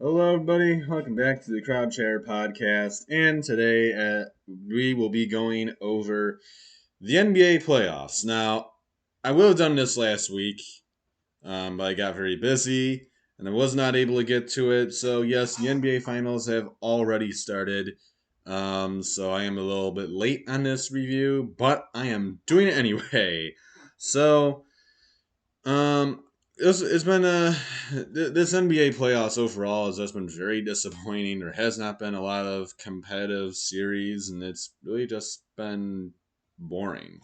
Hello, everybody. Welcome back to the Crowd Chair podcast. And today we will be going over the NBA playoffs. Now, I would have done this last week, but I got very busy and I was not able to get to it. So, yes, the NBA finals have already started. So, I am a little bit late on this review, but I am doing it anyway. So, um, it's been this NBA playoffs overall has just been very disappointing. There has not been a lot of competitive series, and it's really just been boring.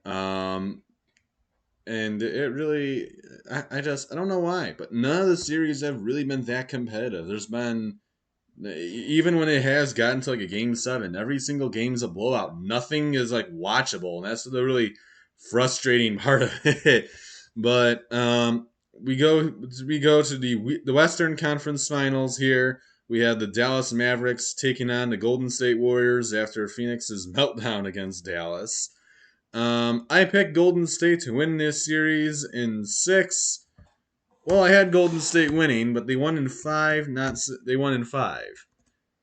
Um, and it really, I don't know why, but none of the series have really been that competitive. There's been even when it has gotten to like a game seven, every single game's a blowout. Nothing is like watchable, and that's the really frustrating part of it. But we go to the Western Conference Finals here. We had the Dallas Mavericks taking on the Golden State Warriors after Phoenix's meltdown against Dallas. I picked Golden State to win this series in six. Well, I had Golden State winning, but they won in five. Not they won in five.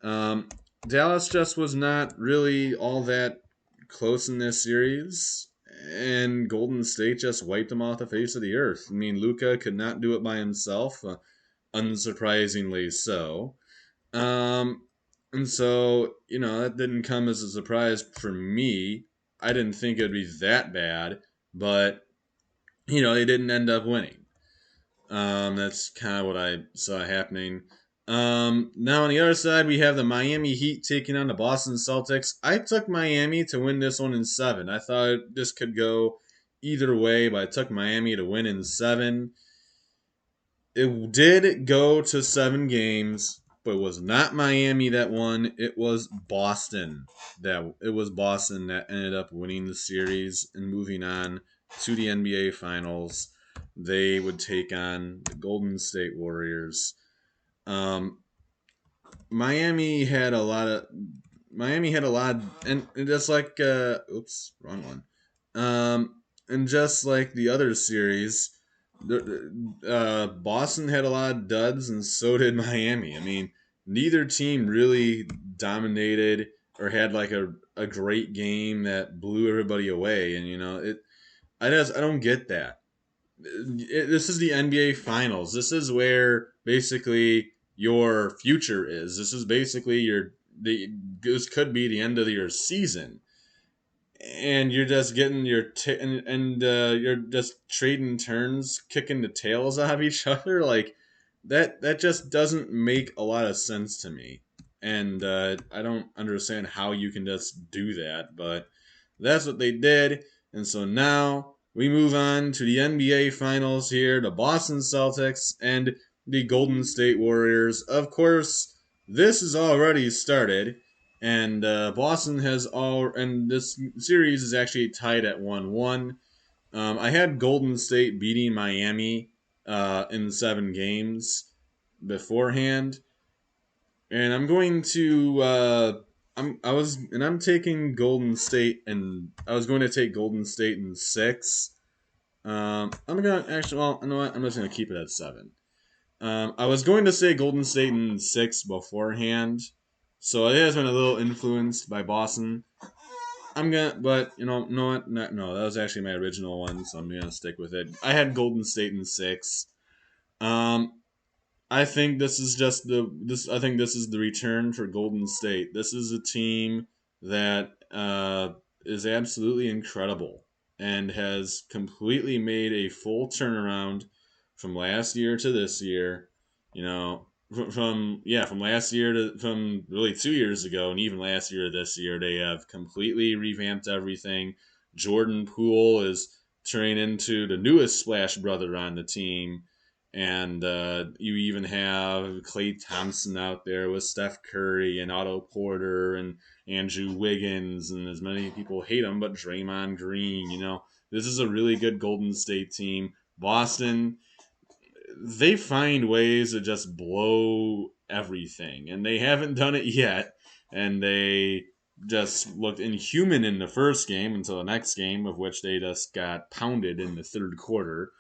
Um, Dallas just was not really all that close in this series, and Golden State just wiped them off the face of the earth. I mean, Luka could not do it by himself, unsurprisingly so. Um, and so, that didn't come as a surprise for me. I didn't think it would be that bad, but, they didn't end up winning. That's kind of what I saw happening. Now on the other side, we have the Miami Heat taking on the Boston Celtics. I took Miami to win this one in seven. I thought this could go either way, but I took Miami to win in seven. It did go to 7 games, but it was not Miami that won. It was Boston that ended up winning the series and moving on to the NBA Finals. They would take on the Golden State Warriors. Um, Miami had a lot of and just like oops, wrong one. And just like the other series, Boston had a lot of duds, and so did Miami. I mean, neither team really dominated or had like a great game that blew everybody away. And I don't get that. This is the NBA Finals. This is where basically your future is. This is basically this could be the end of your season, and you're just getting you're just trading turns, kicking the tails out of each other. Like that just doesn't make a lot of sense to me, and I don't understand how you can just do that. But that's what they did, and so now we move on to the NBA Finals here: the Boston Celtics and the Golden State Warriors. Of course, this has already started, and Boston has and this series is actually tied at 1-1. I had Golden State beating Miami in 7 games beforehand, and I'm going to I'm taking Golden State, and I was going to take Golden State in six. I'm gonna actually, well, you know what? I'm just gonna keep it at seven. I was going to say Golden State in six beforehand, so it has been a little influenced by Boston. But no, what? No, that was actually my original one, so I'm gonna stick with it. I had Golden State in six. Um, I think this is just the this. I think this is the return for Golden State. This is a team that is absolutely incredible and has completely made a full turnaround from last year to this year. You know, from last year to from really 2 years ago, and even last year to this year, they have completely revamped everything. Jordan Poole is turning into the newest Splash brother on the team, and you even have Clay Thompson out there with Steph Curry and Otto Porter and Andrew Wiggins, and as many people hate him, but Draymond Green. This is a really good Golden State team. Boston, they find ways to just blow everything, and they haven't done it yet. And they just looked inhuman in the first game until the next game, of which they just got pounded in the third quarter.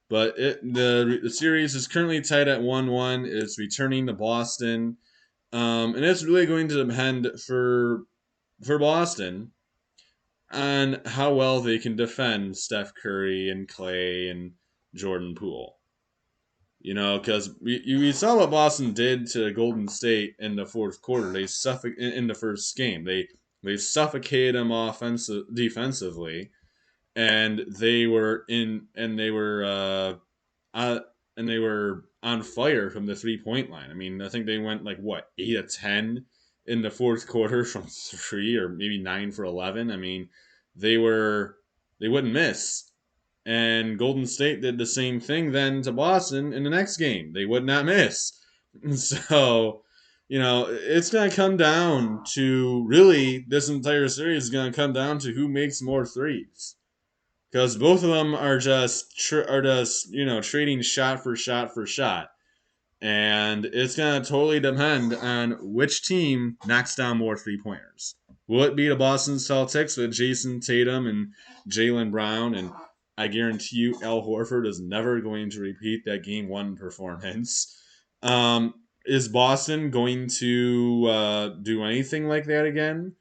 But the series is currently tied at 1-1. It's returning to Boston, and it's really going to depend for Boston on how well they can defend Steph Curry and Clay and Jordan Poole. You know, because we saw what Boston did to Golden State in the fourth quarter. They in the first game. They suffocated them defensively, and they were in and they were uh, and they were on fire from the 3 point line. I mean, I think they went like what 8 of 10 in the fourth quarter from three, or maybe 9 for 11. I mean, they were they wouldn't miss. And Golden State did the same thing then to Boston in the next game. They would not miss. So, you know, it's going to come down to really this entire series is going to come down to who makes more threes. Because both of them are just you know trading shot for shot for shot, and it's gonna totally depend on which team knocks down more 3 pointers. Will it be the Boston Celtics with Jason Tatum and Jaylen Brown? And I guarantee you, Al Horford is never going to repeat that Game 1 performance. Is Boston going to do anything like that again?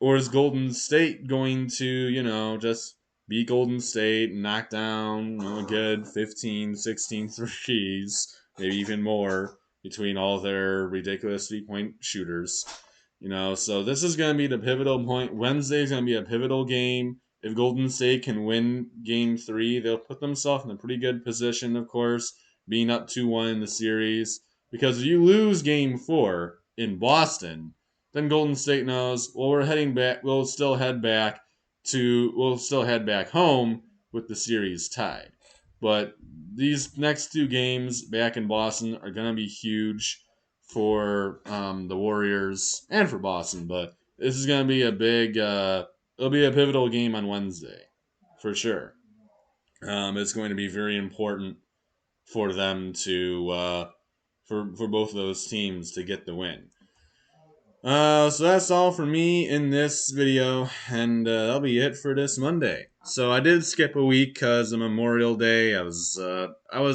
Or is Golden State going to, you know, just beat Golden State and knock down a good 15, 16 threes, maybe even more, between all their ridiculous 3 point shooters? You know, so this is going to be the pivotal point. Wednesday is going to be a pivotal game. If Golden State can win Game 3, they'll put themselves in a pretty good position, of course, being up 2-1 in the series. Because if you lose Game 4 in Boston, then Golden State knows, well, we're heading back. We'll still head back home with the series tied. But these next 2 games back in Boston are going to be huge for the Warriors and for Boston. But this is going to be a big, it'll be a pivotal game on Wednesday for sure. It's going to be very important for them to, for both of those teams to get the win. So that's all for me in this video, and that'll be it for this Monday. So I did skip a week because of Memorial Day. I was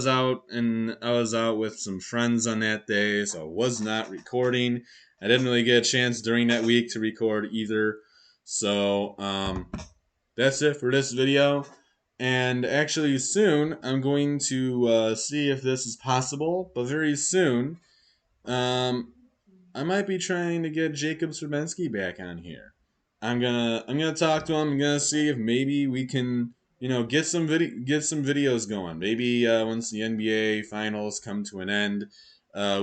out with some friends on that day, so I was not recording. I didn't really get a chance during that week to record either. So that's it for this video. And actually, soon I'm going to see if this is possible. But very soon, I might be trying to get Jacob Srebensky back on here. I'm gonna talk to him. I'm gonna see if maybe we can, you know, get some videos going. Maybe once the NBA finals come to an end,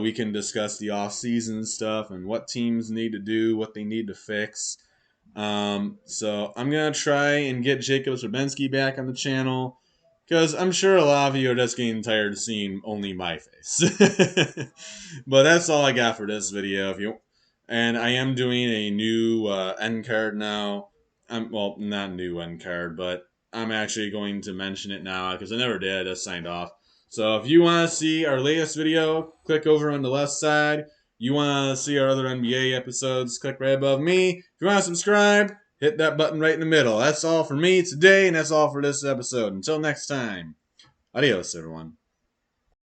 we can discuss the off-season stuff and what teams need to do, what they need to fix. So I'm gonna try and get Jacob Srebensky back on the channel. Because I'm sure a lot of you are just getting tired of seeing only my face. But that's all I got for this video. And I am doing a new end card now. Well, not new end card, but I'm actually going to mention it now because I never did. I just signed off. So if you want to see our latest video, click over on the left side. You want to see our other NBA episodes, click right above me. If you want to subscribe, hit that button right in the middle. That's all for me today, and that's all for this episode. Until next time, adios, everyone.